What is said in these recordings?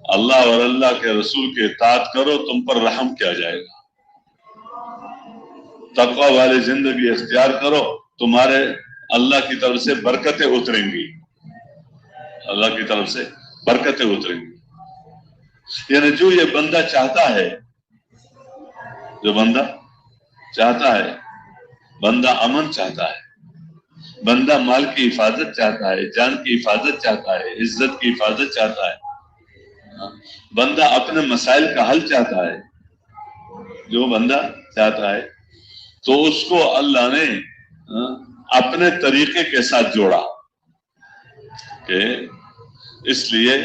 اللہ اور اللہ کے رسول کی اطاعت کرو، تم پر رحم کیا جائے گا۔ تقوی والی زندگی اختیار کرو، تمہارے اللہ کی طرف سے برکتیں اتریں گی، اللہ کی طرف سے برکتیں اتریں گی۔ یعنی جو یہ بندہ چاہتا ہے، جو بندہ چاہتا ہے، بندہ امن چاہتا ہے، بندہ مال کی حفاظت چاہتا ہے، جان کی حفاظت چاہتا ہے، عزت کی حفاظت چاہتا ہے، بندہ اپنے مسائل کا حل چاہتا ہے، جو بندہ چاہتا ہے تو اس کو اللہ نے اپنے طریقے کے ساتھ جوڑا کہ اس لیے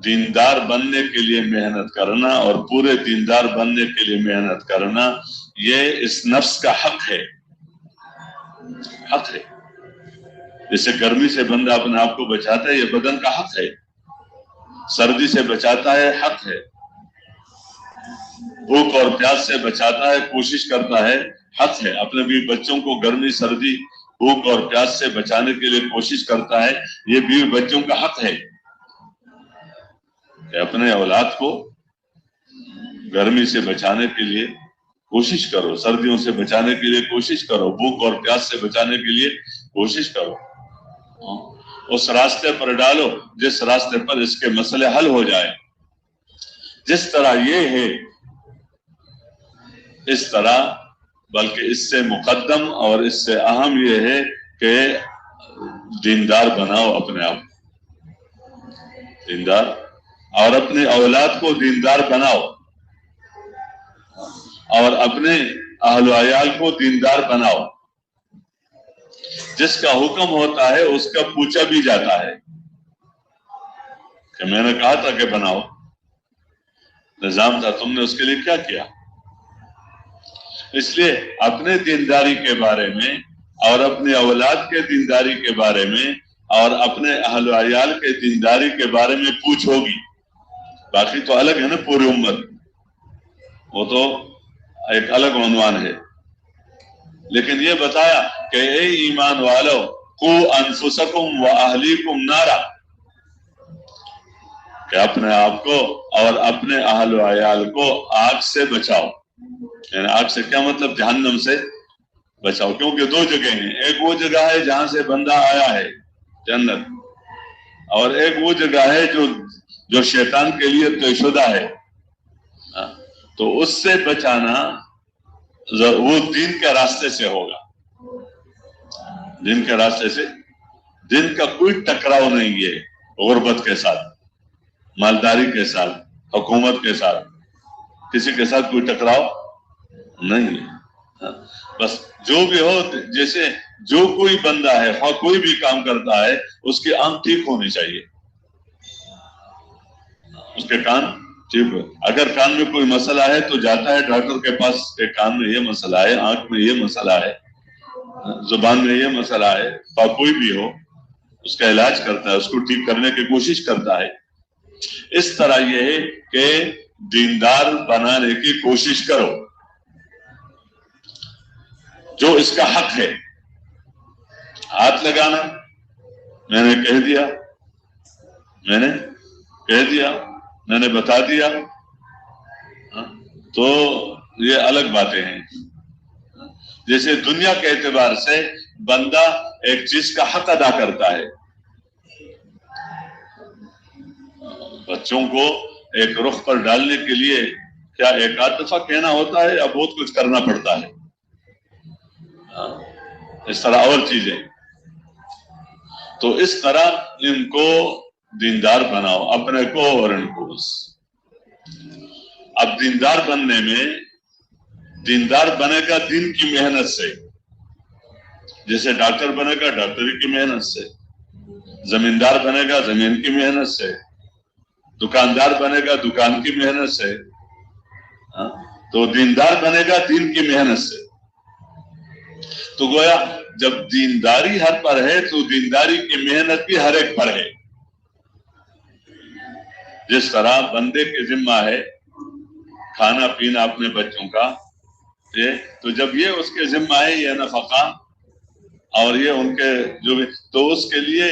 دیندار بننے کے لیے محنت کرنا اور پورے دیندار بننے کے لیے محنت کرنا یہ اس نفس کا حق ہے، حق ہے۔ جیسے گرمی سے بندہ اپنے آپ کو بچاتا ہے، یہ بدن کا حق ہے، سردی سے بچاتا ہے، حق ہے، بھوک اور پیاس سے بچاتا ہے، کوشش کرتا ہے، حق ہے، اپنے بھی بچوں کو گرمی سردی بھوک اور پیاس سے بچانے کے لیے کوشش کرتا ہے، یہ بیوی بچوں کا حق ہے کہ اپنے اولاد کو گرمی سے بچانے کے لیے کوشش کرو، سردیوں سے بچانے کے لیے کوشش کرو، بھوک اور پیاس سے بچانے کے لیے کوشش کرو، اس راستے پر ڈالو جس راستے پر اس کے مسئلے حل ہو جائے۔ جس طرح یہ ہے اس طرح، بلکہ اس سے مقدم اور اس سے اہم یہ ہے کہ دیندار بناؤ اپنے آپ، دیندار، اور اپنے اولاد کو دیندار بناؤ، اور اپنے اہل و عیال کو دیندار بناؤ۔ جس کا حکم ہوتا ہے اس کا پوچھا بھی جاتا ہے کہ میں نے کہا تھا کہ بناؤ، نظام تھا، تم نے اس کے لیے کیا کیا؟ اس لیے اپنے دینداری کے بارے میں اور اپنے اولاد کے دینداری کے بارے میں اور اپنے اہل و عیال کے دینداری کے بارے میں پوچھ ہوگی۔ باقی تو الگ ہے نا، پوری امت، وہ تو ایک الگ عنوان ہے، لیکن یہ بتایا کہ اے ایمان والو قوا انفسکم و اہلیکم نارا، کہ اپنے آپ کو اور اپنے اہل و عیال کو آگ سے بچاؤ۔ یعنی آگ سے کیا مطلب؟ جہنم سے بچاؤ، کیونکہ دو جگہ ہیں، ایک وہ جگہ ہے جہاں سے بندہ آیا ہے جنت، اور ایک وہ جگہ ہے جو شیطان کے لیے طے شدہ ہے۔ تو اس سے بچانا وہ دین کے راستے سے ہوگا، دین کے راستے سے، دین کا کوئی ٹکراؤ نہیں ہے غربت کے ساتھ، مالداری کے ساتھ، حکومت کے ساتھ، کسی کے ساتھ کوئی ٹکراؤ نہیں ہے۔ بس جو بھی ہو، جیسے جو کوئی بندہ ہے کوئی بھی کام کرتا ہے اس کی آنکھ ٹھیک ہونی چاہیے، اس کے کان ٹھیک ہو۔ اگر کان میں کوئی مسئلہ ہے تو جاتا ہے ڈاکٹر کے پاس کہ کان میں یہ مسئلہ ہے، آنکھ میں یہ مسئلہ ہے، زبان میں یہ مسئلہ ہے، کوئی بھی ہو اس کا علاج کرتا ہے، اس کو ٹھیک کرنے کی کوشش کرتا ہے۔ اس طرح یہ ہے کہ دیندار بنانے کی کوشش کرو، جو اس کا حق ہے۔ ہاتھ لگانا میں نے کہہ دیا، میں نے بتا دیا، تو یہ الگ باتیں ہیں۔ جیسے دنیا کے اعتبار سے بندہ ایک چیز کا حق ادا کرتا ہے، بچوں کو ایک رخ پر ڈالنے کے لیے کیا ایک آدھ دفعہ کہنا ہوتا ہے یا بہت کچھ کرنا پڑتا ہے؟ اس طرح اور چیزیں، تو اس طرح ان کو دیندار بناؤ، اپنے کو اور ان کو۔ اب دیندار بننے میں، دیندار بنے گا دین کی محنت سے، جیسے ڈاکٹر بنے گا ڈاکٹری کی محنت سے، زمیندار بنے گا زمین کی محنت سے، دکاندار بنے گا دکان کی محنت سے، تو دیندار بنے گا دین کی محنت سے۔ تو گویا جب دینداری ہر پر ہے تو دینداری کی محنت بھی ہر ایک پر ہے۔ جس طرح بندے کے ذمہ ہے کھانا پینا اپنے بچوں کا، تو جب یہ اس کے ذمہ ہے یہ نفقہ اور یہ ان کے جو بھی، تو اس کے لیے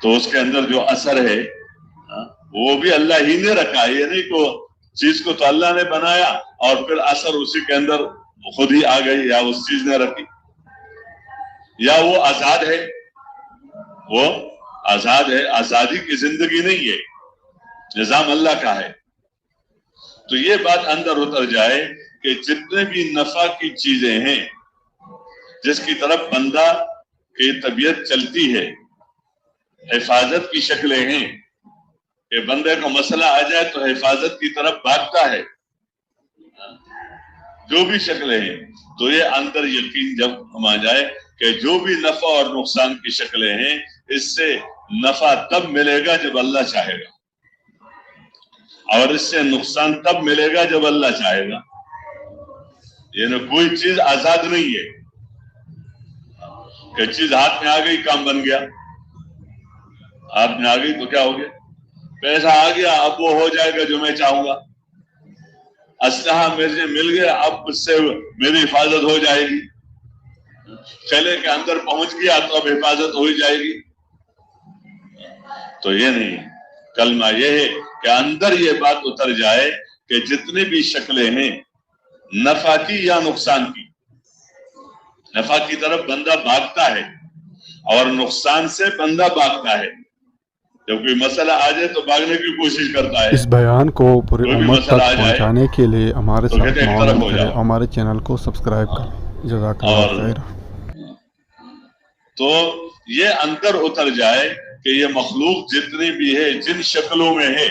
تو اس کے اندر جو اثر ہے وہ بھی اللہ ہی نے رکھا ہے. یہ نہیں کہ چیز کو تو اللہ نے بنایا اور پھر اثر اسی کے اندر خود ہی آ گئی یا اس چیز نے رکھی. یا وہ آزاد ہے, وہ آزاد ہے, آزادی کی زندگی نہیں ہے, نظام اللہ کا ہے. تو یہ بات اندر اتر جائے کہ جتنے بھی نفع کی چیزیں ہیں جس کی طرف بندہ کی طبیعت چلتی ہے, حفاظت کی شکلیں ہیں کہ بندے کو مسئلہ آ جائے تو حفاظت کی طرف بھاگتا ہے, جو بھی شکلیں ہیں, تو یہ اندر یقین جب ہم آ جائے کہ جو بھی نفع اور نقصان کی شکلیں ہیں اس سے نفع تب ملے گا جب اللہ چاہے گا, اور اس سے نقصان تب ملے گا جب اللہ چاہے گا. یعنی کوئی چیز آزاد نہیں ہے کہ چیز ہاتھ میں آ گئی کام بن گیا, ہاتھ میں آ گئی تو کیا ہو گیا, پیسہ آ گیا اب وہ ہو جائے گا جو میں چاہوں گا, اسلحہ مجھے مل گیا اب اس سے میری حفاظت ہو جائے گی, قلعے کے اندر پہنچ گیا تو اب حفاظت ہو ہی جائے گی. تو یہ نہیں, کلمہ یہ ہے کہ اندر یہ بات اتر جائے کہ جتنی بھی شکلیں ہیں نفع کی یا نقصان کی, نفع کی طرف بندہ بھاگتا ہے اور نقصان سے بندہ بھاگتا ہے. جب کوئی مسئلہ آ جائے تو بھاگنے کی کوشش کرتا ہے. اس بیان کو پوری امت تک پہنچانے کے لیے ہمارے ساتھ معاونت کریں, ہمارے چینل کو سبسکرائب کریں. جزاک اللہ خیر. تو یہ اندر اتر جائے کہ یہ مخلوق جتنی بھی ہے جن شکلوں میں ہے,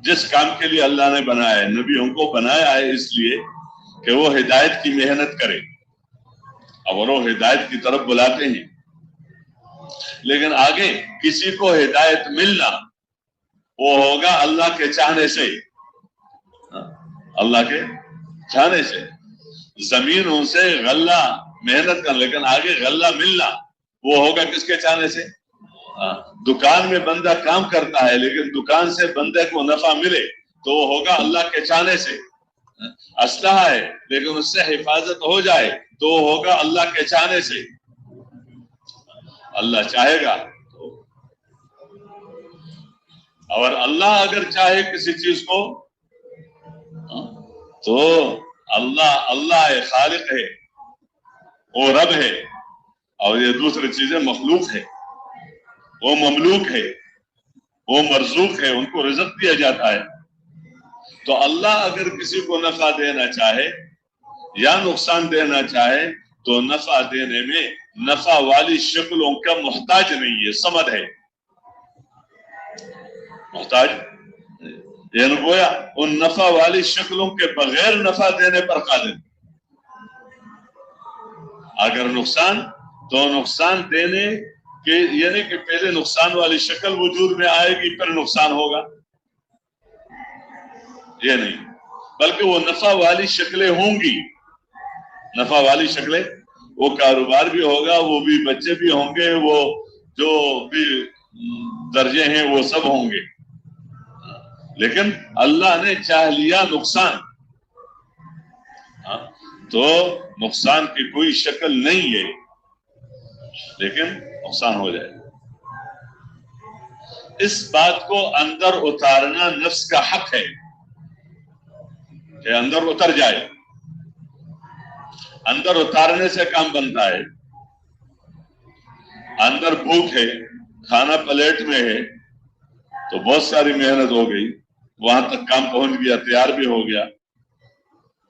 جس کام کے لیے اللہ نے بنایا ہے, نبیوں کو بنایا ہے اس لیے کہ وہ ہدایت کی محنت کرے, اور وہ ہدایت کی طرف بلاتے ہیں. لیکن آگے کسی کو ہدایت ملنا وہ ہوگا اللہ کے چاہنے سے, اللہ کے چاہنے سے. زمینوں سے غلہ محنت کر, لیکن آگے غلہ ملنا وہ ہوگا کس کے چاہنے سے. دکان میں بندہ کام کرتا ہے لیکن دکان سے بندے کو نفع ملے تو وہ ہوگا اللہ کے چاہنے سے. اسلحہ ہے لیکن اس سے حفاظت ہو جائے تو وہ ہوگا اللہ کے چاہنے سے. اللہ چاہے گا اور اللہ اگر چاہے کسی چیز کو تو اللہ خالق ہے, وہ رب ہے, اور یہ دوسری چیزیں مخلوق ہے, وہ مملوک ہے, وہ مرزوق ہے, ان کو رزق دیا جاتا ہے. تو اللہ اگر کسی کو نفع دینا چاہے یا نقصان دینا چاہے تو نفع دینے میں نفع والی شکلوں کا محتاج نہیں ہے, صمد ہے, محتاج. یعنی گویا ان نفع والی شکلوں کے بغیر نفع دینے پر قادر. اگر نقصان تو نقصان دینے کے, یعنی کہ پہلے نقصان والی شکل وجود میں آئے گی پھر نقصان ہوگا, یہ نہیں, بلکہ وہ نفع والی شکلیں ہوں گی. نفع والی شکلیں, وہ کاروبار بھی ہوگا, وہ بھی بچے بھی ہوں گے, وہ جو بھی درجے ہیں وہ سب ہوں گے. لیکن اللہ نے چاہ لیا نقصان, تو نقصان کی کوئی شکل نہیں ہے لیکن نقصان ہو جائے. اس بات کو اندر اتارنا نفس کا حق ہے کہ اندر اتر جائے. اندر اتارنے سے کام بنتا ہے. اندر بھوک ہے, کھانا پلیٹ میں ہے تو بہت ساری محنت ہو گئی, وہاں تک کام پہنچ گیا, تیار بھی ہو گیا,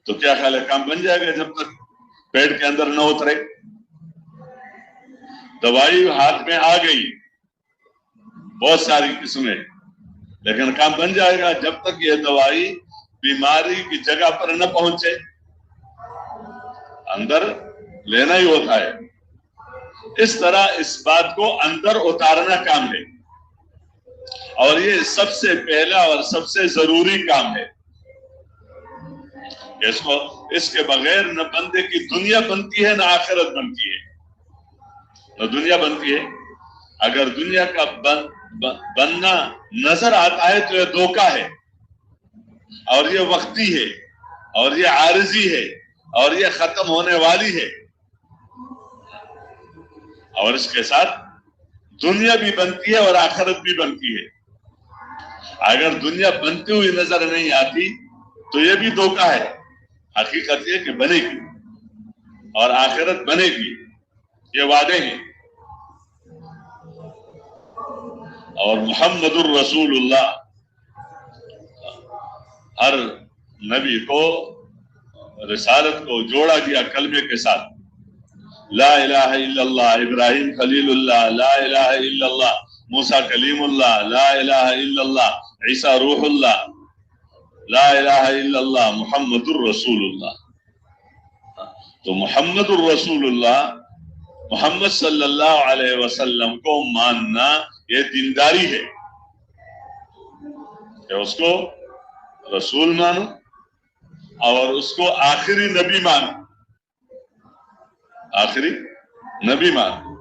تو کیا خیال ہے کام بن جائے گا جب تک پیٹ کے اندر نہ اترے. دوائی ہاتھ میں آ گئی بہت ساری قسمیں, لیکن کام بن جائے گا جب تک یہ دوائی بیماری کی جگہ پر نہ پہنچے. اندر لینا ہی ہوتا ہے. اس طرح اس بات کو اندر اتارنا کام ہے, اور یہ سب سے پہلا اور سب سے ضروری کام ہے. اس کے بغیر نہ بندے کی دنیا بنتی ہے نہ آخرت بنتی ہے. نہ دنیا بنتی ہے. اگر دنیا کا بننا نظر آتا ہے تو یہ دھوکہ ہے, اور یہ وقتی ہے, اور یہ عارضی ہے, اور یہ ختم ہونے والی ہے. اور اس کے ساتھ دنیا بھی بنتی ہے اور آخرت بھی بنتی ہے. اگر دنیا بنتی ہوئی نظر نہیں آتی تو یہ بھی دھوکہ ہے. حقیقت یہ کہ بنے گی اور آخرت بنے گی، یہ وعدے ہیں. اور محمد الرسول اللہ، ہر نبی کو رسالت کو جوڑا گیا کلمے کے ساتھ. لا الہ الا اللہ ابراہیم خلیل اللہ، لا الہ الا اللہ موسیٰ کلیم اللہ، لا الہ الا اللہ عیسیٰ روح اللہ، لا الہ الا اللہ محمد الرسول اللہ. تو محمد الرسول اللہ، محمد صلی اللہ علیہ وسلم کو ماننا یہ دینداری ہے کہ اس کو رسول مانو اور اس کو آخری نبی مانو. آخری نبی مانو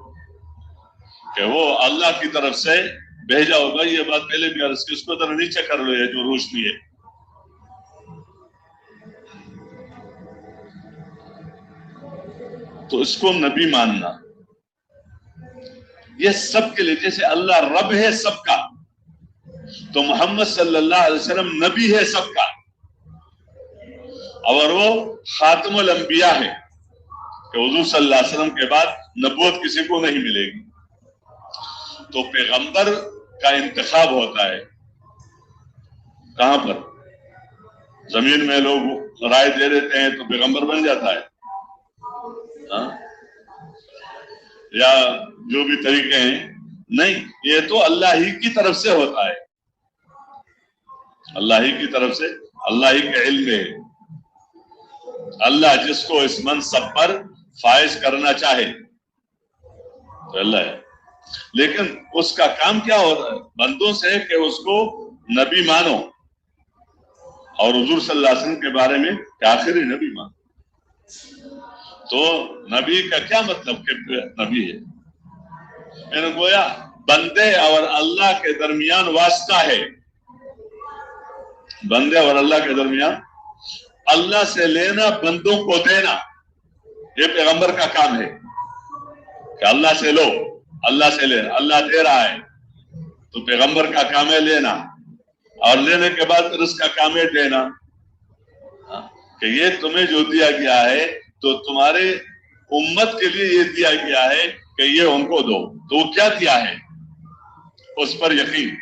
کہ وہ اللہ کی طرف سے بھیجا ہوگا. یہ بات پہلے بھی عرض کی، اس کو ذرا نیچے کر لو، یہ جو روشنی ہے. تو اس کو نبی ماننا یہ سب کے لیے، جیسے اللہ رب ہے سب کا تو محمد صلی اللہ علیہ وسلم نبی ہے سب کا، اور وہ خاتم الانبیاء ہے کہ حضور صلی اللہ علیہ وسلم کے بعد نبوت کسی کو نہیں ملے گی. تو پیغمبر کا انتخاب ہوتا ہے کہاں پر؟ زمین میں لوگ رائے دے دیتے ہیں تو پیغمبر بن جاتا ہے، یا جو بھی طریقے ہیں. نہیں، یہ تو اللہ ہی کی طرف سے ہوتا ہے، اللہ ہی کی طرف سے، اللہ ہی کے علم ہے. اللہ جس کو اس منصب پر فائز کرنا چاہے تو اللہ ہے. لیکن اس کا کام کیا ہوتا ہے؟ بندوں سے کہ اس کو نبی مانو، اور حضور صلی اللہ علیہ وسلم کے بارے میں کہ آخری نبی مانو. تو نبی کا کیا مطلب کہ نبی ہے؟ میں نے گویا بندے اور اللہ کے درمیان واسطہ ہے. بندے اور اللہ کے درمیان، اللہ سے لینا، بندوں کو دینا، یہ پیغمبر کا کام ہے کہ اللہ سے لو، اللہ سے لے. اللہ دے رہا ہے تو پیغمبر کا کام ہے لینا، اور لینے کے بعد پھر اس کا کام ہے دینا. کہ یہ تمہیں جو دیا گیا ہے تو تمہارے امت کے لیے یہ دیا گیا ہے کہ یہ ان کو دو. تو وہ کیا دیا ہے؟ اس پر یقین.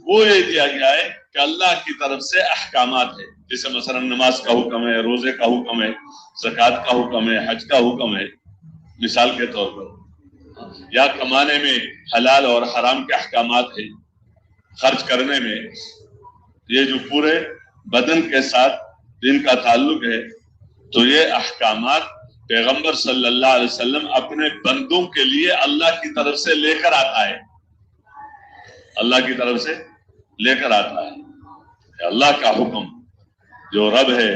وہ یہ دیا گیا ہے کہ اللہ کی طرف سے احکامات ہے، جیسے مثلا نماز کا حکم ہے، روزے کا حکم ہے، زکوٰۃ کا حکم ہے، حج کا حکم ہے مثال کے طور پر، یا کمانے میں حلال اور حرام کے احکامات ہیں، خرچ کرنے میں، یہ جو پورے بدن کے ساتھ دین کا تعلق ہے. تو یہ احکامات پیغمبر صلی اللہ علیہ وسلم اپنے بندوں کے لیے اللہ کی طرف سے لے کر آتا ہے، اللہ کی طرف سے لے کر آتا ہے. اللہ کا حکم جو رب ہے،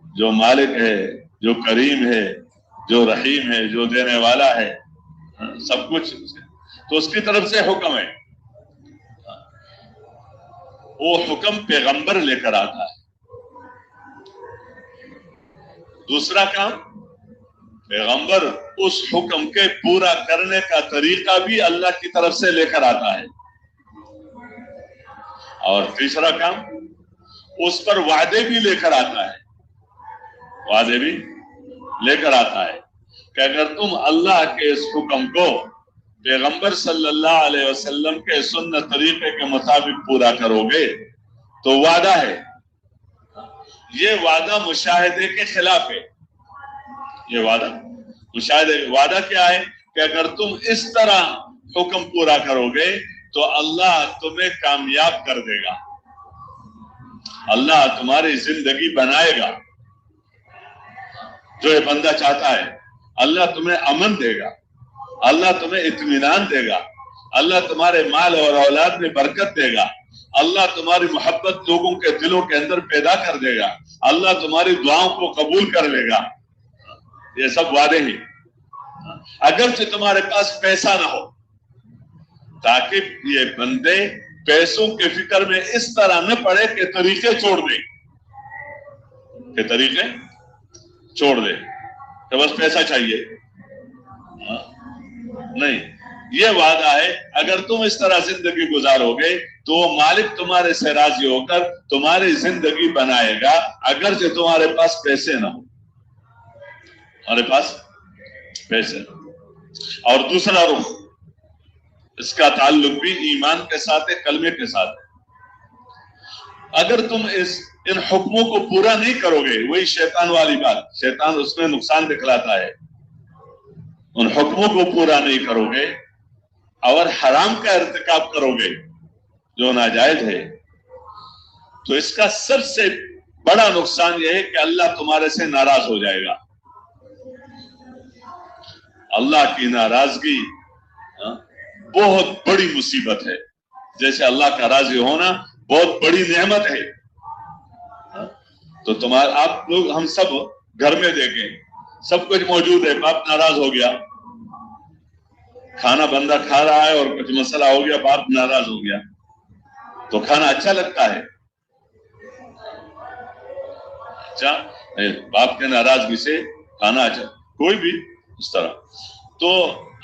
جو مالک ہے، جو کریم ہے، جو رحیم ہے، جو دینے والا ہے، سب کچھ تو اس کی طرف سے حکم ہے. وہ حکم پیغمبر لے کر آتا ہے. دوسرا کام، پیغمبر اس حکم کے پورا کرنے کا طریقہ بھی اللہ کی طرف سے لے کر آتا ہے. اور تیسرا کام، اس پر وعدے بھی لے کر آتا ہے، وعدے بھی لے کر آتا ہے کہ اگر تم اللہ کے اس حکم کو پیغمبر صلی اللہ علیہ وسلم کے سنت طریقے کے مطابق پورا کرو گے تو وعدہ ہے. یہ وعدہ مشاہدے کے خلاف ہے. یہ وعدہ مشاہدے، وعدہ کیا ہے کہ اگر تم اس طرح حکم پورا کرو گے تو اللہ تمہیں کامیاب کر دے گا، اللہ تمہاری زندگی بنائے گا جو یہ بندہ چاہتا ہے. اللہ تمہیں امن دے گا، اللہ تمہیں اطمینان دے گا، اللہ تمہارے مال اور اولاد میں برکت دے گا، اللہ تمہاری محبت لوگوں کے دلوں کے اندر پیدا کر دے گا، اللہ تمہاری دعاؤں کو قبول کر لے گا. یہ سب وعدے ہیں. اگرچہ تمہارے پاس پیسہ نہ ہو، تاکہ یہ بندے پیسوں کے فکر میں اس طرح نہ پڑے کہ طریقے چھوڑ دیں، کہ طریقے چھوڑ دیں کہ بس پیسہ چاہیے. نہیں، یہ وعدہ ہے اگر تم اس طرح زندگی گزارو گے تو وہ مالک تمہارے سے راضی ہو کر تمہاری زندگی بنائے گا، اگرچہ تمہارے پاس پیسے نہ ہو، تمہارے پاس پیسے نہ ہو۔ اور دوسرا رخ، اس کا تعلق بھی ایمان کے ساتھ ہے، کلمے کے ساتھ ہے۔ اگر تم ان حکموں کو پورا نہیں کرو گے، وہی شیطان والی بات، شیطان اس میں نقصان دکھلاتا ہے، ان حکموں کو پورا نہیں کرو گے اور حرام کا ارتکاب کرو گے جو ناجائز ہے، تو اس کا سب سے بڑا نقصان یہ ہے کہ اللہ تمہارے سے ناراض ہو جائے گا۔ اللہ کی ناراضگی بہت بڑی مصیبت ہے، جیسے اللہ کا راضی ہونا بہت بڑی نعمت ہے۔ تو آپ لوگ، ہم سب گھر میں دیکھیں، سب کچھ موجود ہے، باپ ناراض ہو گیا، کھانا بندہ کھا رہا ہے اور کچھ مسئلہ ہو گیا، باپ ناراض ہو گیا، تو کھانا اچھا لگتا ہے؟ اچھا، باپ کے ناراضگی سے کھانا اچھا، کوئی بھی اس طرح۔ تو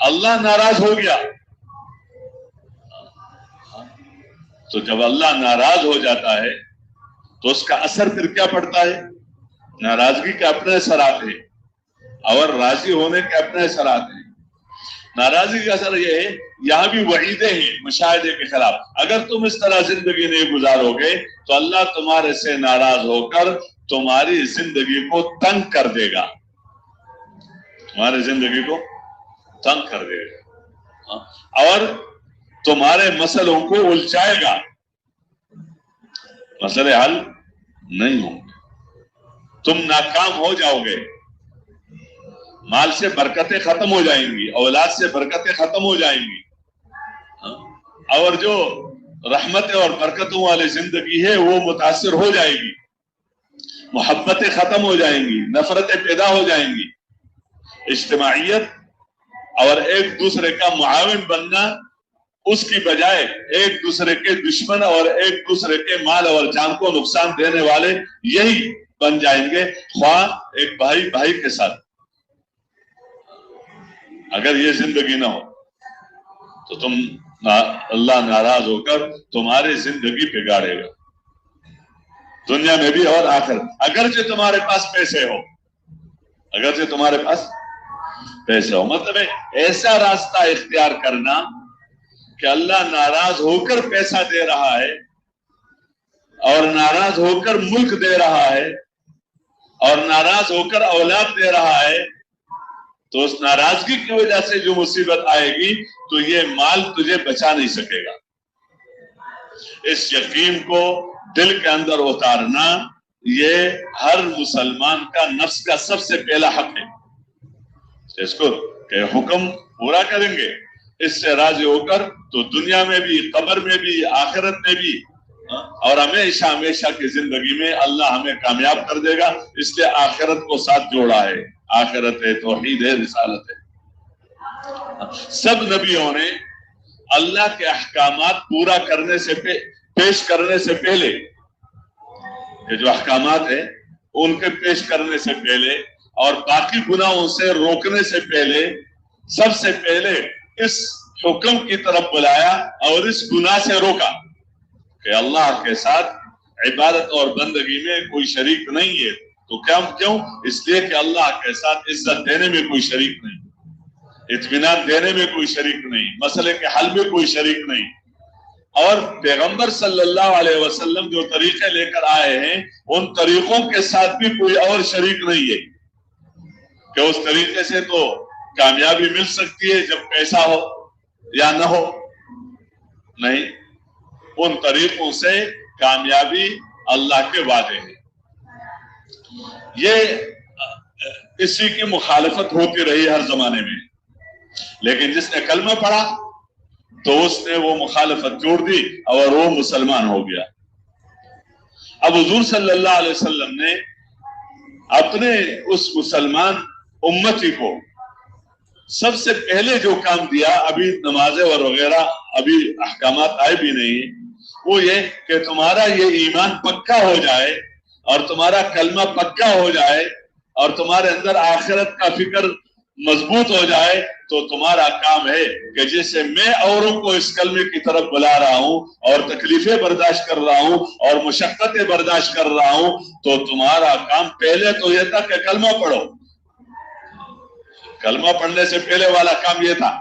اللہ ناراض ہو گیا، تو جب اللہ ناراض ہو جاتا ہے تو اس کا اثر پھر کیا پڑتا ہے؟ ناراضگی کے اپنے اثرات ہیں اور راضی ہونے کے اپنے اثرات ہیں۔ ناراضگی کا اثر یہ ہے، یہاں بھی وعیدیں ہیں مشاہدے کے خلاف، اگر تم اس طرح زندگی نہیں گزارو گے تو اللہ تمہارے سے ناراض ہو کر تمہاری زندگی کو تنگ کر دے گا، تمہاری زندگی کو تنگ کر دے گا اور تمہارے مسئلوں کو الجھائے گا، مسئلے حل نہیں ہوں گے، تم ناکام ہو جاؤ گے، مال سے برکتیں ختم ہو جائیں گی، اولاد سے برکتیں ختم ہو جائیں گی، اور جو رحمتیں اور برکتوں والی زندگی ہے وہ متاثر ہو جائے گی، محبتیں ختم ہو جائیں گی، نفرتیں پیدا ہو جائیں گی، اجتماعیت اور ایک دوسرے کا معاون بننا اس کی بجائے ایک دوسرے کے دشمن اور ایک دوسرے کے مال اور جان کو نقصان دینے والے یہی بن جائیں گے، خواہ ایک بھائی بھائی کے ساتھ۔ اگر یہ زندگی نہ ہو تو اللہ ناراض ہو کر تمہاری زندگی بگاڑے گا، دنیا میں بھی اور آخر، اگرچہ تمہارے پاس پیسے ہو، اگرچہ تمہارے پاس پیسے ہو، مطلب ایسا راستہ اختیار کرنا کہ اللہ ناراض ہو کر پیسہ دے رہا ہے اور ناراض ہو کر ملک دے رہا ہے اور ناراض ہو کر اولاد دے رہا ہے، تو اس ناراضگی کی وجہ سے جو مصیبت آئے گی تو یہ مال تجھے بچا نہیں سکے گا۔ اس یقین کو دل کے اندر اتارنا یہ ہر مسلمان کا نفس کا سب سے پہلا حق ہے، اس کو کہ حکم پورا کریں گے، اس سے راضی ہو کر تو دنیا میں بھی، قبر میں بھی، آخرت میں بھی اور ہمیشہ ہمیشہ کی زندگی میں اللہ ہمیں کامیاب کر دے گا۔ اس لیے آخرت کو ساتھ جوڑا ہے، آخرت ہے، توحید ہے، رسالت ہے۔ سب نبیوں نے اللہ کے احکامات پورا کرنے سے پیش کرنے سے پہلے، یہ جو احکامات ہیں ان کے پیش کرنے سے پہلے اور باقی گناہوں سے روکنے سے پہلے، سب سے پہلے اس حکم کی طرف بلایا اور اس گناہ سے روکا کہ اللہ کے ساتھ عبادت اور بندگی میں کوئی شریک نہیں ہے۔ تو کیوں؟ اس لیے کہ اللہ کے ساتھ عزت دینے میں کوئی شریک نہیں، اطمینان دینے میں کوئی شریک نہیں، مسئلے کے حل میں کوئی شریک نہیں، اور پیغمبر صلی اللہ علیہ وسلم جو طریقے لے کر آئے ہیں ان طریقوں کے ساتھ بھی کوئی اور شریک نہیں ہے کہ اس طریقے سے تو کامیابی مل سکتی ہے جب پیسہ ہو یا نہ ہو، نہیں، ان طریقوں سے کامیابی اللہ کے وعدے ہیں۔ یہ اسی کی مخالفت ہوتی رہی ہر زمانے میں، لیکن جس نے کلمہ پڑھا تو اس نے وہ مخالفت چھوڑ دی اور وہ مسلمان ہو گیا۔ اب حضور صلی اللہ علیہ وسلم نے اپنے اس مسلمان امتی کو سب سے پہلے جو کام دیا، ابھی نمازیں اور وغیرہ ابھی احکامات آئے بھی نہیں، وہ یہ کہ تمہارا یہ ایمان پکا ہو جائے اور تمہارا کلمہ پکا ہو جائے اور تمہارے اندر آخرت کا فکر مضبوط ہو جائے تو تمہارا کام ہے کہ جیسے میں اوروں کو اس کلمے کی طرف بلا رہا ہوں اور تکلیفیں برداشت کر رہا ہوں اور مشقتیں برداشت کر رہا ہوں، تو تمہارا کام پہلے تو یہ تھا کہ کلمہ پڑھو. کلمہ پڑھنے سے پہلے والا کام یہ تھا،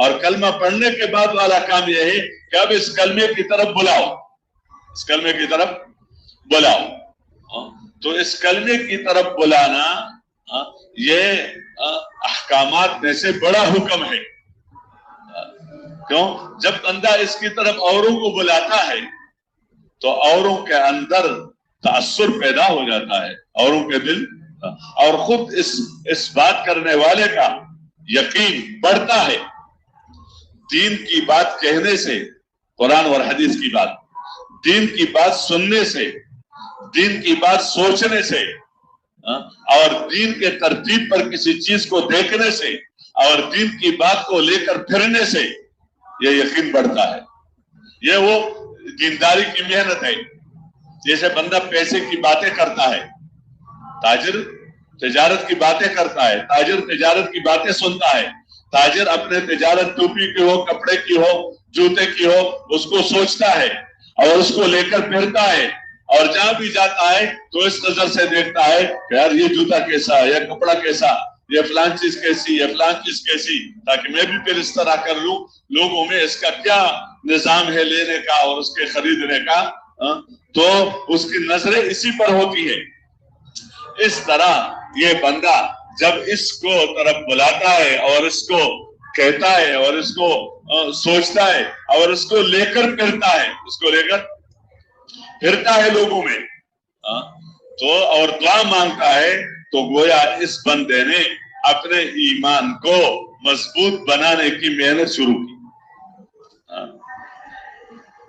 اور کلمہ پڑھنے کے بعد والا کام یہ ہے کہ اب اس کلمے کی طرف بلاؤ، اس کلمے کی طرف بلاؤ. تو اس کلمے کی طرف بلانا یہ احکامات میں سے بڑا حکم ہے. کیوں؟ جب بندہ اس کی طرف اوروں کو بلاتا ہے تو اوروں کے اندر تأثر پیدا ہو جاتا ہے، اوروں کے دل، اور خود اس بات کرنے والے کا یقین بڑھتا ہے. دین کی بات کہنے سے، قرآن اور حدیث کی بات، دین کی بات سننے سے، دین کی بات سوچنے سے، اور دین کے ترتیب پر کسی چیز کو دیکھنے سے اور دین کی بات کو لے کر پھرنے سے یہ یقین بڑھتا ہے. یہ وہ دینداری کی محنت ہے. جیسے بندہ پیسے کی باتیں کرتا ہے، تاجر تجارت کی باتیں کرتا ہے، تاجر تجارت کی باتیں سنتا ہے، تاجر اپنے تجارت ٹوپی کی ہو، کپڑے کی ہو، جوتے کی ہو، اس کو سوچتا ہے اور اس کو لے کر پھرتا ہے، اور جہاں بھی جاتا ہے تو اس نظر سے دیکھتا ہے کہ یار یہ جوتا کیسا، یہ کپڑا کیسا، یہ فلان چیز کیسی، یہ فلان چیز کیسی، تاکہ میں بھی پھر اس طرح کر لوں. لوگوں میں اس کا کیا نظام ہے لینے کا اور اس کے خریدنے کا، تو اس کی نظریں اسی پر ہوتی ہے. اس طرح یہ بندہ جب اس کو طرف بلاتا ہے اور اس کو کہتا ہے اور اس کو سوچتا ہے اور اس کو لے کر پھرتا ہے، اس کو لے کر پھرتا ہے لوگوں میں، تو اور دعا مانگتا ہے، تو گویا اس بندے نے اپنے ایمان کو مضبوط بنانے کی محنت شروع کی.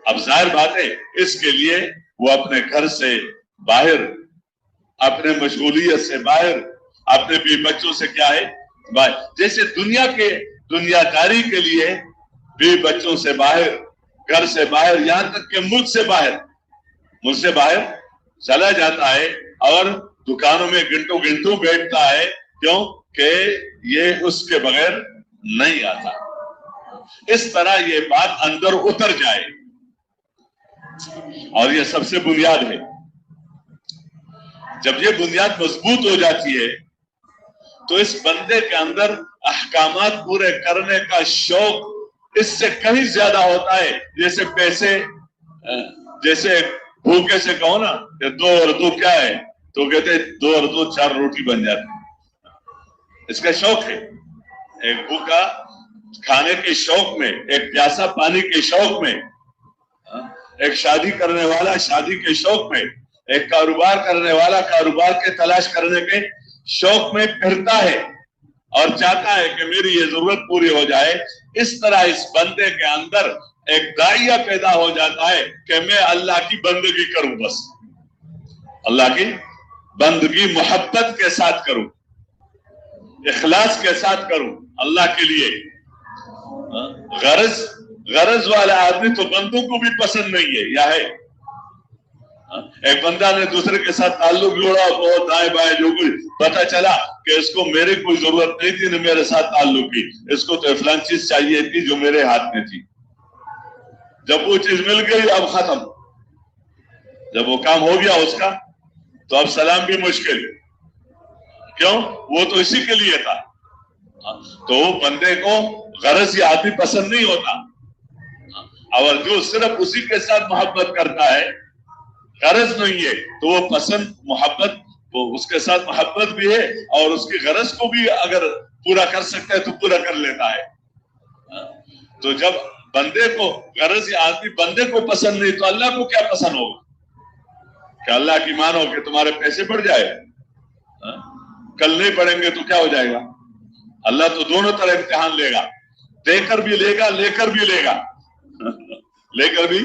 اب ظاہر بات ہے اس کے لیے وہ اپنے گھر سے باہر، اپنے مشغولیت سے باہر، اپنے بھی بچوں سے کیا ہے باہر. جیسے دنیا داری کے لیے بھی بچوں سے باہر، گھر سے باہر، یہاں تک کہ ملک سے باہر چلا جاتا ہے اور دکانوں میں گھنٹوں بیٹھتا ہے. کیوں کہ یہ اس کے بغیر نہیں آتا. اس طرح یہ بات اندر اتر جائے، اور یہ سب سے بنیاد ہے. جب یہ بنیاد مضبوط ہو جاتی ہے تو اس بندے کے اندر احکامات پورے کرنے کا شوق اس سے کہیں زیادہ ہوتا ہے. جیسے پیسے، جیسے بھوکے سے کہو نا کہ 2 اور 2 کیا ہے، تو کہتے 2 اور 2 4 روٹی بن جاتی. اس کا شوق ہے. ایک بھوکا کھانے کے شوق میں، ایک پیاسا پانی کے شوق میں، ایک شادی کرنے والا شادی کے شوق میں، ایک کاروبار کرنے والا کاروبار کے تلاش کرنے کے شوق میں پھرتا ہے اور چاہتا ہے کہ میری یہ ضرورت پوری ہو جائے. اس طرح اس بندے کے اندر ایک داعیہ پیدا ہو جاتا ہے کہ میں اللہ کی بندگی کروں، بس اللہ کی بندگی محبت کے ساتھ کروں، اخلاص کے ساتھ کروں اللہ کے لیے. غرض والا آدمی تو بندوں کو بھی پسند نہیں ہے، یا ہے؟ ایک بندہ نے دوسرے کے ساتھ تعلق جوڑا، بہت دائیں بائیں جو کچھ پتا چلا کہ اس کو میرے کوئی ضرورت نہیں تھی نہ میرے ساتھ تعلق کی، اس کو تو فلان چیز چاہیے تھی جو میرے ہاتھ میں تھی. جب وہ چیز مل گئی اب ختم، جب وہ کام ہو گیا اس کا تو اب سلام بھی مشکل. کیوں؟ وہ تو اسی کے لیے تھا. تو وہ بندے کو غرض یہ آدمی پسند نہیں ہوتا، اور جو صرف اسی کے ساتھ محبت کرتا ہے، غرض نہیں ہے، تو وہ پسند محبت، وہ اس کے ساتھ محبت بھی ہے اور اس کی غرض کو بھی اگر پورا کر سکتا ہے تو پورا کر لیتا ہے. تو جب بندے کو غرض یہ آدمی بندے کو پسند نہیں تو اللہ کو کیا پسند ہوگا؟ کہ اللہ کی مانو کہ تمہارے پیسے بڑھ جائے، کل نہیں پڑیں گے تو کیا ہو جائے گا؟ اللہ تو دونوں طرح امتحان لے گا، دے کر بھی لے گا، لے کر بھی لے گا، لے کر بھی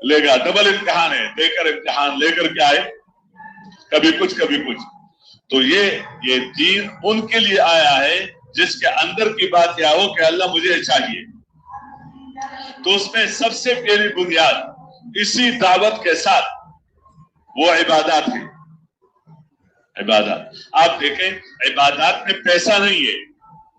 لے گا. ڈبل امتحان ہے، دے کر امتحان، لے کر کیا ہے؟ کبھی کچھ کبھی کچھ. تو یہ دین ان کے لیے آیا ہے جس کے اندر کی بات کیا ہو کہ اللہ مجھے چاہیے. تو اس میں سب سے پہلی بنیاد اسی دعوت کے ساتھ وہ عبادات ہے. عبادات آپ دیکھیں، عبادات میں پیسہ نہیں ہے.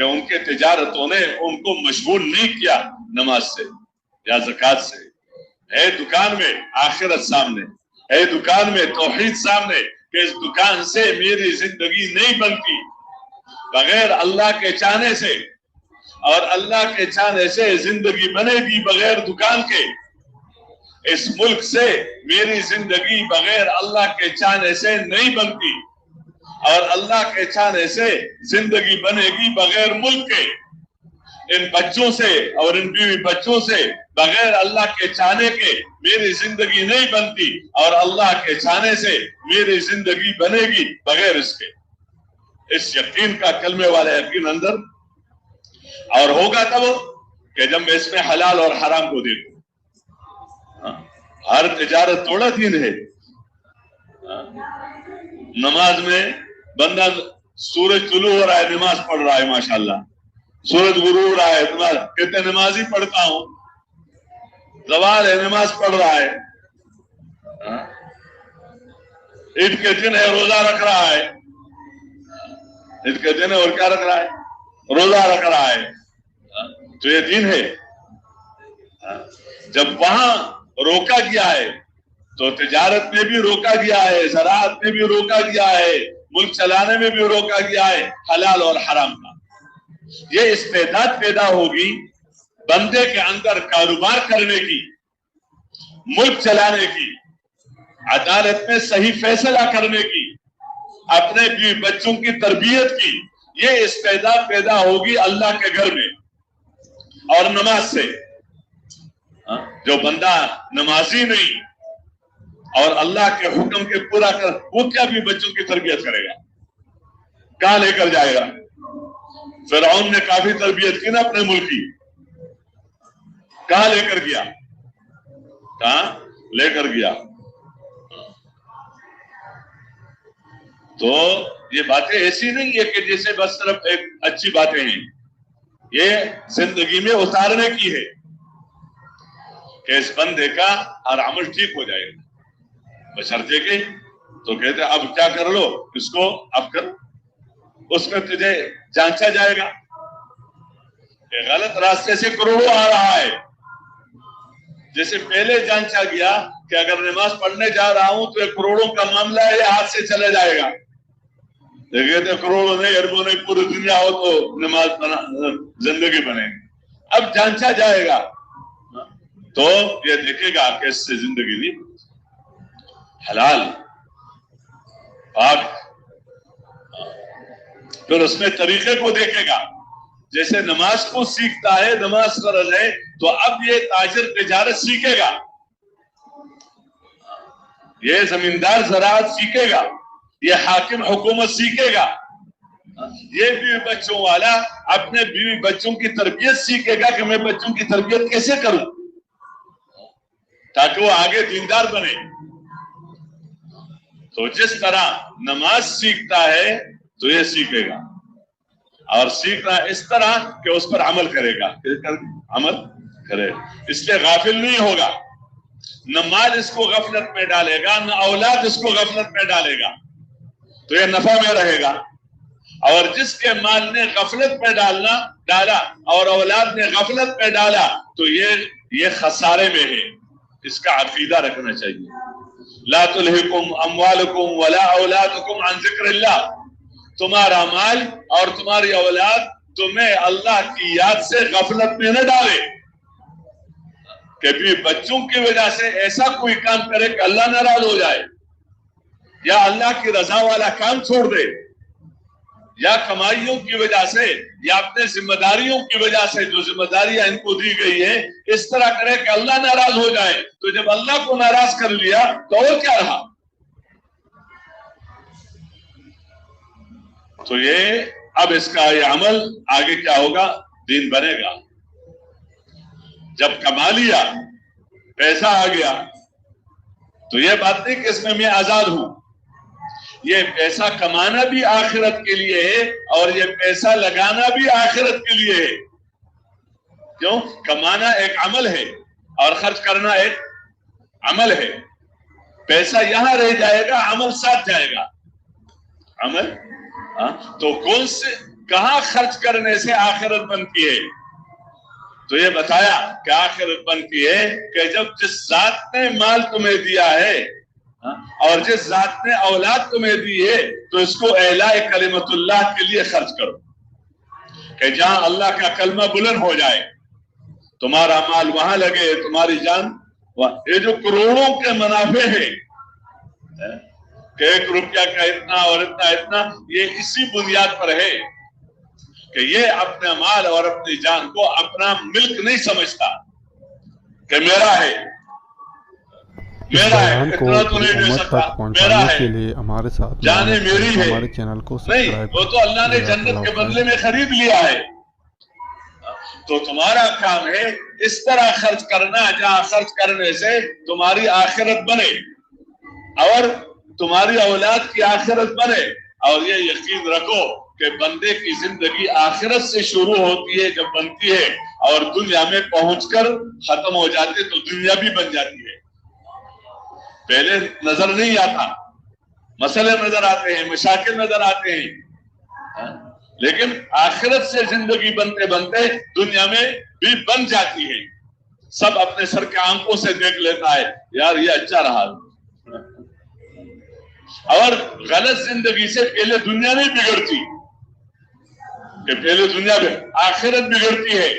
کہ ان کے تجارتوں نے ان کو مشغول نہیں کیا نماز سے یا زکات سے. ہے دکان میں آخرت سامنے، ہے دکان میں توحید سامنے کہ اس دکان سے میری زندگی نہیں بنتی بغیر اللہ کے چاہنے سے، اور اللہ کے چاہنے سے زندگی بنے گی بغیر دکان کے. اس ملک سے میری زندگی بغیر اللہ کے چاہنے سے نہیں بنتی، اور اللہ کے چاہنے سے زندگی بنے گی بغیر ملک کے. ان بچوں سے اور ان بیوی بچوں سے بغیر اللہ کے چاہنے کے میری زندگی نہیں بنتی، اور اللہ کے چاہنے سے میری زندگی بنے گی بغیر اس کے. اس یقین کا کلمے والا یقین اندر اور ہوگا تب کہ جب میں اس میں حلال اور حرام کو دیکھوں. ہر تجارت تھوڑا دین ہے. نماز میں بندہ سورج طلوع ہو رہا ہے نماز پڑھ رہا ہے، ماشاءاللہ. سورج غروب ہو رہا ہے تمہارا کہتے نماز ہی پڑھتا ہوں. زوال ہے نماز پڑھ رہا ہے. عید کے دن ہے روزہ رکھ رہا ہے. عید کے دن ہے اور کیا رکھ رہا ہے؟ روزہ رکھ رہا ہے. تو یہ دین ہے. جب وہاں روکا گیا ہے تو تجارت میں بھی روکا گیا ہے، زراعت میں بھی روکا گیا ہے، ملک چلانے میں بھی روکا گیا ہے حلال اور حرام کا. یہ استعداد پیدا ہوگی بندے کے اندر کاروبار کرنے کی، ملک چلانے کی، عدالت میں صحیح فیصلہ کرنے کی، اپنے بیوی بچوں کی تربیت کی. یہ استعداد پیدا ہوگی اللہ کے گھر میں اور نماز سے. جو بندہ نمازی نہیں اور اللہ کے حکم کے پورا کر، وہ کیا بھی بچوں کی تربیت کرے گا؟ کہاں لے کر جائے گا؟ فرعون نے کافی تربیت کی نا اپنے ملک کی، کہاں لے کر گیا؟ کہاں لے کر گیا؟ تو یہ باتیں ایسی نہیں ہے کہ جیسے بس صرف ایک اچھی باتیں ہیں. یہ زندگی میں اتارنے کی ہے کہ اس بندے کا ہر عمل ٹھیک ہو جائے گا بشرطے کے. تو کہتے اب کیا کر لو اس کو، اب کر. اس میں تجھے جانچا جائے گا کہ غلط راستے سے کروڑوں آ رہا ہے. جیسے پہلے جانچا گیا کہ اگر نماز پڑھنے جا رہا ہوں تو یہ کروڑوں کا معاملہ ہے، یہ ہاتھ سے چلا جائے گا. کہتے کروڑوں نہیں اربوں نہیں پوری دنیا ہو تو نماز زندگی بنے گی. اب جانچا جائے گا تو یہ دیکھے گا کہ اس سے زندگی نہیں حلال پاک. پھر اس میں طریقے کو دیکھے گا. جیسے نماز کو سیکھتا ہے، نماز فرض ہے، تو اب یہ تاجر تجارت سیکھے گا، یہ زمیندار زراعت سیکھے گا، یہ حاکم حکومت سیکھے گا، یہ بیوی بچوں والا اپنے بیوی بچوں کی تربیت سیکھے گا کہ میں بچوں کی تربیت کیسے کروں تاکہ وہ آگے دیندار بنے. تو جس طرح نماز سیکھتا ہے تو یہ سیکھے گا، اور سیکھنا اس طرح کہ اس پر عمل کرے گا، عمل کرے. اس لیے غافل نہیں ہوگا. نہ مال اس کو غفلت میں ڈالے گا، نہ اولاد اس کو غفلت میں ڈالے گا، تو یہ نفع میں رہے گا. اور جس کے مال نے غفلت میں ڈالا اور اولاد نے غفلت میں ڈالا تو یہ خسارے میں ہے. اس کا عقیدہ رکھنا چاہیے. لا تلہکم اموالکم ولا اولادکم عن ذکر اللہ. تمہارا مال اور تمہاری اولاد تمہیں اللہ کی یاد سے غفلت میں نہ ڈالے کہ بھی بچوں کی وجہ سے ایسا کوئی کام کرے کہ اللہ ناراض ہو جائے، یا اللہ کی رضا والا کام چھوڑ دے، یا کمائیوں کی وجہ سے یا اپنے ذمہ داریوں کی وجہ سے جو ذمہ داریاں ان کو دی گئی ہیں اس طرح کرے کہ اللہ ناراض ہو جائے. تو جب اللہ کو ناراض کر لیا تو اور کیا رہا؟ تو یہ اب اس کا یہ عمل آگے کیا ہوگا؟ دین بنے گا. جب کما لیا، پیسہ آ گیا، تو یہ بات نہیں کہ اس میں آزاد ہوں. یہ پیسہ کمانا بھی آخرت کے لیے ہے اور یہ پیسہ لگانا بھی آخرت کے لیے ہے. کیوں؟ کمانا ایک عمل ہے اور خرچ کرنا ایک عمل ہے. پیسہ یہاں رہ جائے گا، عمل ساتھ جائے گا. عمل تو کون سے کہاں خرچ کرنے سے آخرت بنتی ہے؟ تو یہ بتایا کہ آخرت بنتی ہے کہ جب جس ذات نے مال تمہیں دیا ہے اور جس ذات نے اولاد تمہیں دی ہے تو اس کو اعلاء کلمت اللہ کے لیے خرچ کرو، کہ جہاں اللہ کا کلمہ بلند ہو جائے تمہارا مال وہاں لگے، تمہاری جان یہ جو کروڑوں کے منافع ہے کہ 1 روپیہ کا اتنا اور اتنا یہ اسی بنیاد پر ہے کہ یہ اپنے مال اور اپنی جان کو اپنا ملک نہیں سمجھتا کہ میرا ہے، میرا ہے، اتنا تو نہیں دے سکتا، میرا ہے، کے لیے ہمارے ساتھ جانے میری ہے، ہمارے چینل کو نہیں، وہ تو اللہ نے جنت کے بدلے میں خرید لیا ہے۔ تو تمہارا کام ہے اس طرح خرچ کرنا جہاں خرچ کرنے سے تمہاری آخرت بنے اور تمہاری اولاد کی آخرت بنے، اور یہ یقین رکھو کہ بندے کی زندگی آخرت سے شروع ہوتی ہے جب بنتی ہے اور دنیا میں پہنچ کر ختم ہو جاتی تو دنیا بھی بن جاتی ہے۔ پہلے نظر نہیں آتا، مسئلے نظر آتے ہیں، مشاکل نظر آتے ہیں، لیکن آخرت سے زندگی بنتے بنتے دنیا میں بھی بن جاتی ہے۔ سب اپنے سر کے آنکھوں سے دیکھ لیتا ہے یار یہ اچھا رہا، اور غلط زندگی سے پہلے دنیا نہیں بگڑتی کہ پہلے دنیا میں آخرت بگڑتی ہے،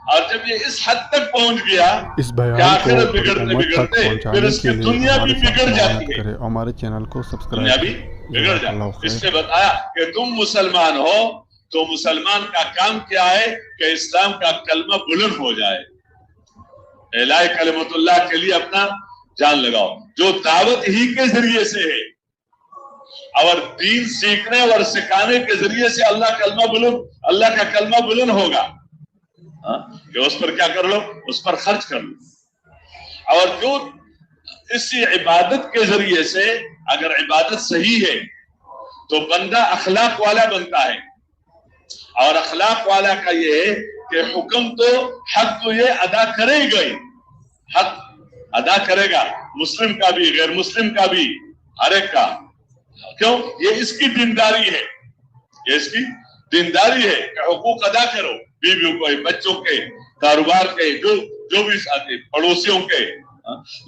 اور جب یہ اس حد تک پہنچ گیا اس بیان کہ آخرت کو بگڑتے امت تک بگڑتے پھر پہنچانے اس کے کی لیے دنیا بھی ہمارے بگڑ ساتھ جاتی معاونت ہے، کرے، ہمارے چینل کو دنیا سبسکرائب بھی کریں۔ بگڑ جزاک اللہ جاتی۔ اس خیر۔ نے بتایا کہ تم مسلمان ہو تو مسلمان کا کام کیا ہے کہ اسلام کا کلمہ بلند ہو جائے، اعلاء کلمت اللہ کے لیے اپنا جان لگاؤ، جو دعوت ہی کے ذریعے سے ہے، اور دین سیکھنے اور سکھانے کے ذریعے سے اللہ کا کلمہ بلند ہوگا، کہ اس پر کیا کر لو، اس پر خرچ کر لو، اور جو اسی عبادت کے ذریعے سے اگر عبادت صحیح ہے تو بندہ اخلاق والا بنتا ہے، اور اخلاق والا کا یہ ہے کہ حکم تو حق تو یہ ادا کرے گا ہی، حق ادا کرے گا، مسلم کا بھی غیر مسلم کا بھی، ہر ایک کا، کیوں؟ یہ اس کی دینداری ہے، یہ اس کی دینداری ہے کہ حقوق ادا کرو، بیویوں کے، بچوں کے، کاروبار کے، جو بھی ساتھی، پڑوسیوں کے،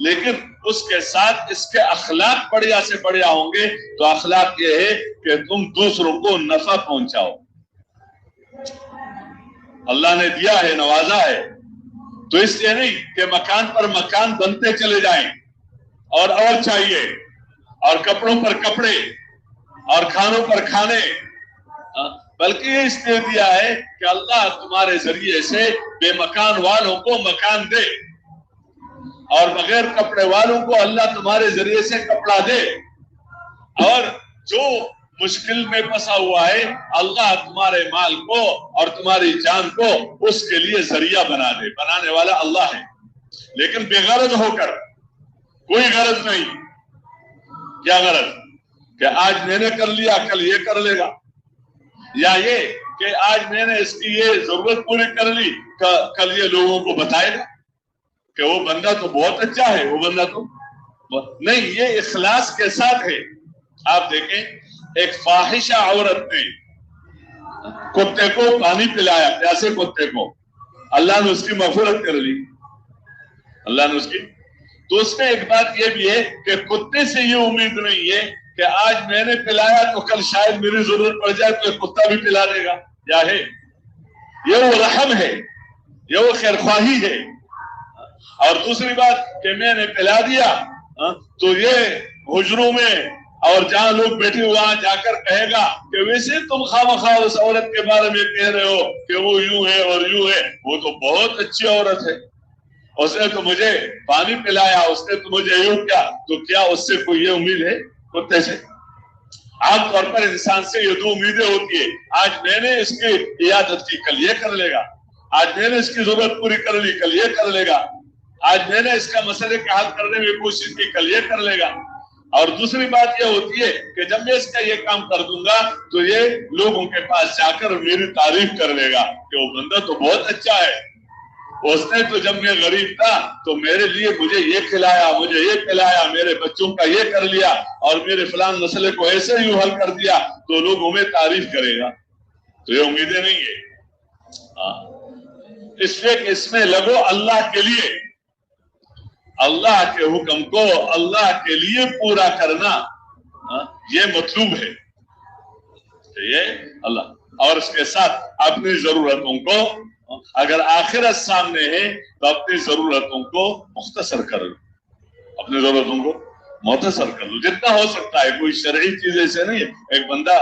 لیکن اس کے ساتھ اس کے اخلاق بڑھیا سے بڑھیا ہوں گے تو اخلاق یہ ہے کہ تم دوسروں کو نفع پہنچاؤ، اللہ نے دیا ہے، نوازا ہے، تو اس لیے نہیں کہ مکان پر مکان بنتے چلے جائیں اور چاہیے، اور کپڑوں پر کپڑے اور کھانوں پر کھانے، بلکہ یہ اس لیے دیا ہے کہ اللہ تمہارے ذریعے سے بے مکان والوں کو مکان دے، اور بغیر کپڑے والوں کو اللہ تمہارے ذریعے سے کپڑا دے، اور جو مشکل میں پھنسا ہوا ہے اللہ تمہارے مال کو اور تمہاری جان کو اس کے لیے ذریعہ بنا دے، بنانے والا اللہ ہے، لیکن بے غرض ہو کر، کوئی غرض نہیں۔ کیا غرض؟ کہ آج میں نے کر لیا کل یہ کر لے گا، یا یہ کہ آج میں نے اس کی یہ ضرورت پوری کر لی کل یہ لوگوں کو بتائے گا کہ وہ بندہ تو بہت اچھا ہے، وہ بندہ تو نہیں، یہ اخلاص کے ساتھ ہے۔ آپ دیکھیں ایک فاحشہ عورت نے کتے کو پانی پلایا، پیاسے کتے کو، اللہ نے اس کی مغفرت کر لی، اللہ نے اس کی، تو اس میں ایک بات یہ بھی ہے کہ کتے سے یہ امید نہیں ہے کہ آج میں نے پلایا تو کل شاید میری ضرورت پڑ جائے تو کتا بھی پلا دے گا، یا ہے یہ وہ رحم ہے، یہ وہ خیرخواہی ہے۔ اور دوسری بات کہ میں نے پلا دیا تو یہ حجروں میں اور جہاں لوگ بیٹھے وہاں جا کر کہے گا کہ ویسے تم خواہ اس عورت کے بارے میں کہہ رہے ہو کہ وہ یوں ہے اور یوں ہے، وہ تو بہت اچھی عورت ہے، اس نے تو مجھے پانی پلایا، اس نے تو مجھے یوں کیا، تو کیا اس سے کوئی یہ امید ہے کتے سے؟ عام طور پر انسان سے یہ دو امیدیں ہوتی ہے، آج میں نے اس کی عیادت کی کل یہ کر لے گا، آج میں نے اس کی ضرورت پوری کر لی کل یہ کر لے گا، آج میں نے اس کا مسئلے کا حل کرنے میں کوشش کی کل یہ کر لے گا۔ اور دوسری بات یہ ہوتی ہے کہ جب میں اس کا یہ کام کر دوں گا تو یہ لوگوں کے پاس جا کر میری تعریف کر لے گا کہ وہ بندہ تو بہت اچھا ہے، اس نے تو جب میں غریب تھا تو میرے لیے مجھے یہ کھلایا، مجھے یہ پلایا، میرے بچوں کا یہ کر لیا، اور میرے فلان مسئلے کو ایسے ہی حل کر دیا، تو لوگوں میں تعریف کرے گا۔ تو یہ امیدیں نہیں ہے. اس لیے کہ اس میں لگو اللہ کے لیے، اللہ کے حکم کو اللہ کے لیے پورا کرنا یہ مطلوب ہے. یہ اللہ، اور اس کے ساتھ اپنی ضرورتوں کو، اگر آخرت سامنے ہے تو اپنی ضرورتوں کو مختصر کر لو، اپنی ضرورتوں کو مختصر کر لو جتنا ہو سکتا ہے. کوئی شرعی چیز ایسے نہیں ہے. ایک بندہ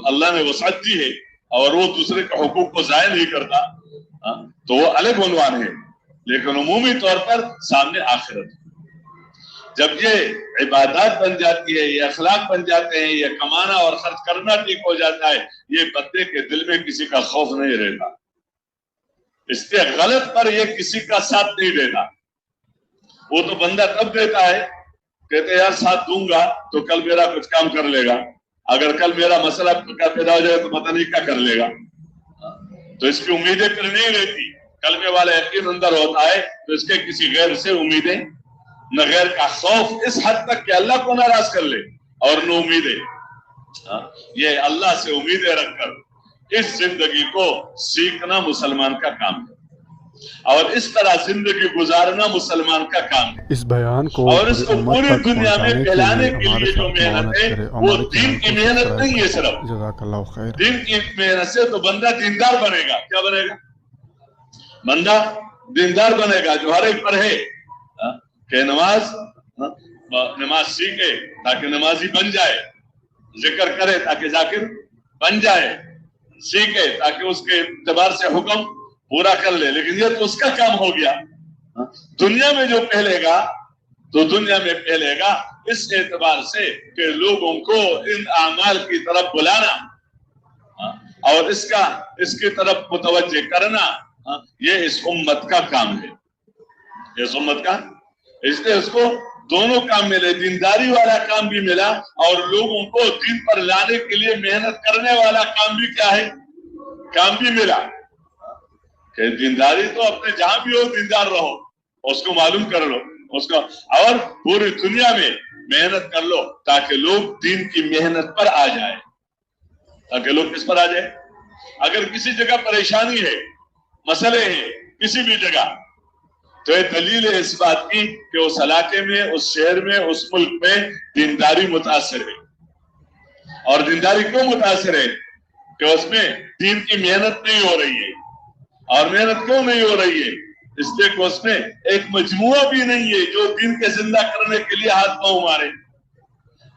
اللہ نے وسعت دی ہے اور وہ دوسرے کے حقوق کو ضائع نہیں کرتا تو وہ الگ عنوان ہے، لیکن عمومی طور پر سامنے آخرت. جب یہ عبادات بن جاتی ہے، یہ اخلاق بن جاتے ہیں، یہ کمانا اور خرچ کرنا ٹھیک ہو جاتا ہے، یہ بندے کے دل میں کسی کا خوف نہیں رہتا. اس کے غلط پر یہ کسی کا ساتھ نہیں دیتا. وہ تو بندہ تب دیتا ہے کہتے یار ساتھ دوں گا تو کل میرا کچھ کام کر لے گا، اگر کل میرا مسئلہ پیدا ہو جائے تو پتہ نہیں کیا کر لے گا. تو اس کی امیدیں پھر نہیں رہتی. کلمے والا یقین اندر ہوتا ہے تو اس کے کسی غیر سے امیدیں نہ، غیر کا خوف اس حد تک کہ اللہ کو ناراض کر لے، اور نہ امیدیں. یہ اللہ سے امیدیں رکھ کر اس زندگی کو سیکھنا مسلمان کا کام ہے، اور اس طرح زندگی گزارنا مسلمان کا کام ہے. اس بیان کو اور اس کو پوری دنیا میں پھیلانے کے لیے جو محنت ہے وہ دین کی محنت نہیں ہے. صرف جزاک اللہ خیر. دین کی محنت سے تو بندہ دیندار بنے گا. کیا بنے گا؟ بندہ دیندار بنے گا جو ہر ایک پر ہے کہ نماز سیکھے تاکہ نمازی بن جائے، ذکر کرے تاکہ ذاکر بن جائے، سیکھے تاکہ اس کے اعتبار سے حکم پورا کر لے. لیکن یہ تو اس کا کام ہو گیا. دنیا میں جو پھیلے گا تو دنیا میں پھیلے گا اس اعتبار سے کہ لوگوں کو ان اعمال کی طرف بلانا اور اس کی طرف متوجہ کرنا، یہ اس امت کا کام ہے. اس امت کا، اس لیے اس کو دونوں کام ملے، دینداری والا کام بھی ملا اور لوگوں کو دین پر لانے کے لیے محنت کرنے والا کام بھی کیا ہے، کام بھی ملا. کہ دینداری تو اپنے جہاں بھی ہو دیندار رہو، اس کو معلوم کر لو اس کا، اور پوری دنیا میں محنت کر لو تاکہ لوگ دین کی محنت پر آ جائے. تاکہ لوگ کس پر آ جائے؟ اگر کسی جگہ پریشانی ہے، مسئلے ہیں کسی بھی جگہ، تو یہ دلیل ہے اس بات کی کہ اس علاقے میں، اس شہر میں، اس ملک میں دینداری متاثر ہے. اور دینداری کیوں متاثر ہے؟ کہ اس میں دین کی محنت نہیں ہو رہی ہے. اور محنت کیوں نہیں ہو رہی ہے؟ اس لیے کہ اس میں ایک مجموعہ بھی نہیں ہے جو دین کے زندہ کرنے کے لیے ہاتھ پاؤں مارے.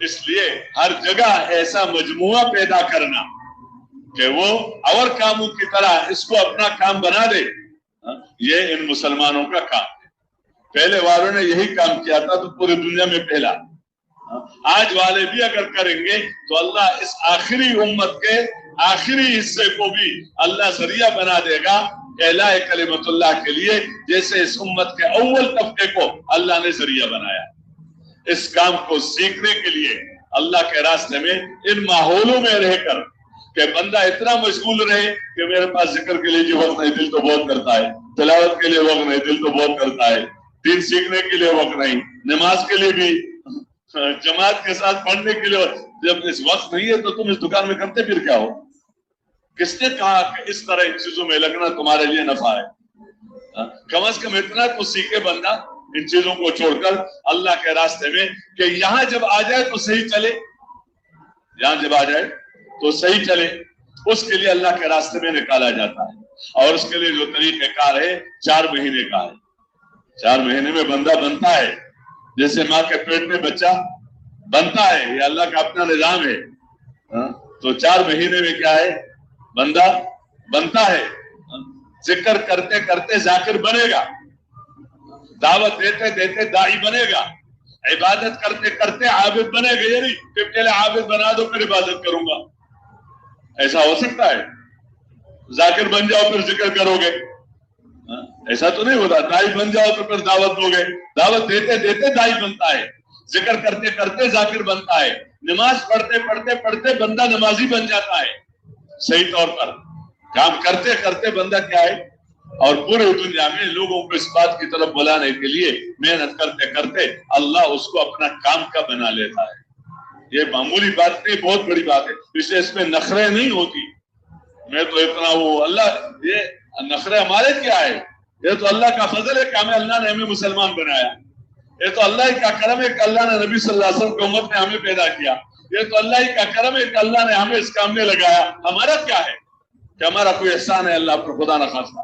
اس لیے ہر جگہ ایسا مجموعہ پیدا کرنا کہ وہ اور کاموں کی طرح اس کو اپنا کام بنا دے، یہ ان مسلمانوں کا کام ہے. پہلے والوں نے یہی کام کیا تھا تو پوری دنیا میں پھیلا. آج والے بھی اگر کریں گے تو اللہ اس آخری امت کے آخری حصے کو بھی اللہ ذریعہ بنا دے گا اعلاء کلمت اللہ کے لیے، جیسے اس امت کے اول طبقے کو اللہ نے ذریعہ بنایا. اس کام کو سیکھنے کے لیے اللہ کے راستے میں ان ماحولوں میں رہ کر کہ بندہ اتنا مشغول رہے کہ میرے پاس ذکر کے لیے جو وقت نہیں، دل تو بہت کرتا ہے، تلاوت کے لیے وقت نہیں، دل تو بہت کرتا ہے، دین سیکھنے کے لیے وقت نہیں، نماز کے لیے بھی، جماعت کے ساتھ پڑھنے کے لیے جب اس وقت نہیں ہے تو تم اس دکان میں کرتے پھر کیا ہو؟ کس نے کہا کہ اس طرح ان چیزوں میں لگنا تمہارے لیے نفع ہے؟ کم از کم اتنا تو سیکھے بندہ ان چیزوں کو چھوڑ کر اللہ کے راستے میں کہ یہاں جب آ جائے تو صحیح چلے، یہاں جب آ جائے تو صحیح چلے. اس کے لیے اللہ کے راستے میں نکالا جاتا ہے. اور اس کے لیے جو طریقہ کار ہے 4 مہینے کا ہے. 4 مہینے میں بندہ بنتا ہے، جیسے ماں کے پیٹ میں بچہ بنتا ہے، یہ اللہ کا اپنا نظام ہے. تو 4 مہینے میں کیا ہے، بندہ بنتا ہے. ذکر کرتے کرتے ذاکر بنے گا، دعوت دیتے دیتے داعی بنے گا، عبادت کرتے کرتے عابد بنے گا. یہ نہیں کہ پہلے عابد بنا دو پھر عبادت کروں گا. ایسا ہو سکتا ہے؟ ذاکر بن جاؤ پھر ذکر کرو گے؟ ایسا تو نہیں ہوتا. داعی بن جاؤ تو پھر دعوت دو گے. دعوت دیتے دیتے داعی بنتا ہے، ذکر کرتے کرتے ذاکر بنتا ہے، نماز پڑھتے پڑھتے پڑھتے بندہ نمازی بن جاتا ہے. صحیح طور پر کام کرتے کرتے بندہ کیا ہے، اور پورے دنیا میں لوگوں کو اس بات کی طرف بلانے کے لیے محنت کرتے کرتے اللہ اس کو اپنا کام کا بنا لیتا ہے. یہ معمولی بات نہیں، بہت بڑی بات ہے. اس لیے اس میں نخرے نہیں ہوتی. میں تو اتنا وہ اللہ یہ نخرے ہمارے کیا ہے؟ یہ تو اللہ کا فضل ہے کہ ہمیں اللہ نے ہمیں مسلمان بنایا. یہ تو اللہ ہی کا کرم ہے کہ اللہ نے نبی صلی اللہ علیہ وسلم کی امت میں ہمیں پیدا کیا. یہ تو اللہ ہی کا کرم ہے کہ اللہ نے ہمیں اس کام میں لگایا. ہمارا کیا ہے کہ ہمارا کوئی احسان ہے اللہ پر خدا نہ خواستہ.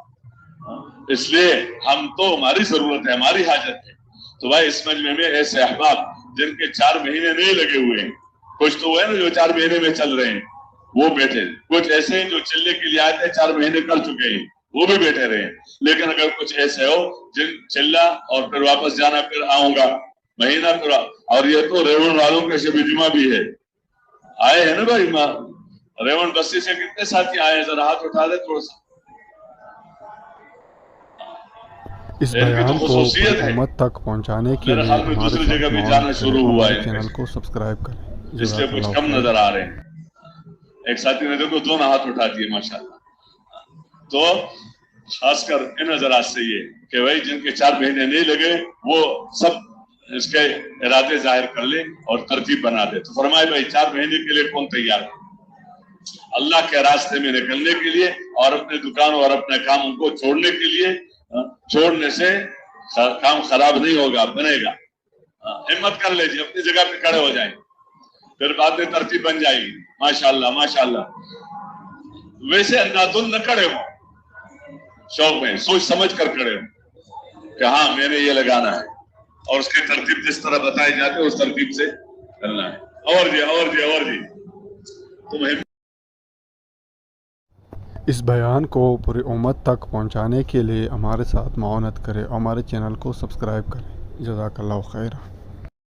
اس لیے ہم تو ہماری ضرورت ہے, ہماری حاجت ہے. تو بھائی اس مجمع میں ایسے احباب جن کے 4 مہینے نہیں لگے ہوئے ہیں, کچھ تو ہے نا جو 4 مہینے میں چل رہے ہیں وہ بیٹھے, کچھ ایسے ہیں جو چلنے کے لیے آئے تھے 4 مہینے کر چکے ہیں وہ بھی بیٹھے رہے. لیکن اگر کچھ ایسے ہو جن چلا اور پھر واپس جانا, پھر آؤں گا مہینہ پھر, اور یہ تو ریون والوں کے شب جمعہ بھی ہے, آئے ہیں نا بھائی. ریون بستی سے کتنے ساتھی آئے ہیں, ذرا ہاتھ اٹھا دے تھوڑا سا. اس بیان کو حکومت تک پہنچانے کے لیے ہمارے دوسری جگہ بھی جانا شروع ہوا ہے, چینل کو سبسکرائب کریں. اس لیے کچھ کم نظر آ رہے ہیں. ایک ساتھی نے دیکھو دونوں ہاتھ اٹھا دیے ماشاءاللہ. تو خاص کر ان حضرات سے یہ کہ بھائی جن کے 4 مہینے نہیں لگے وہ سب اس کے ارادے ظاہر کر لیں اور ترتیب بنا دے. تو فرمائے بھائی 4 مہینے کے لیے کون تیار ہے اللہ کے راستے میں نکلنے کے لیے اور اپنے دکان اور اپنے کام کو چھوڑنے کے لیے؟ چھوڑنے سے کام خراب نہیں ہوگا, بنے گا. ہمت کر لیجیے, اپنی جگہ پہ کھڑے ہو جائیں, پھر بعد میں ترتیب بن جائے گی. ماشاءاللہ ماشاءاللہ. ویسے اندازن نہ کھڑے ہو, شوق میں سوچ سمجھ کر کھڑے ہو کہ ہاں میں نے یہ لگانا ہے اور اس کی ترتیب جس طرح بتائی جاتی ہے اس ترتیب سے کرنا ہے. اور جی تمہیں اس بیان کو پوری امت تک پہنچانے کے لیے ہمارے ساتھ معاونت کریں اور ہمارے چینل کو سبسکرائب کریں. جزاک اللہ خیر.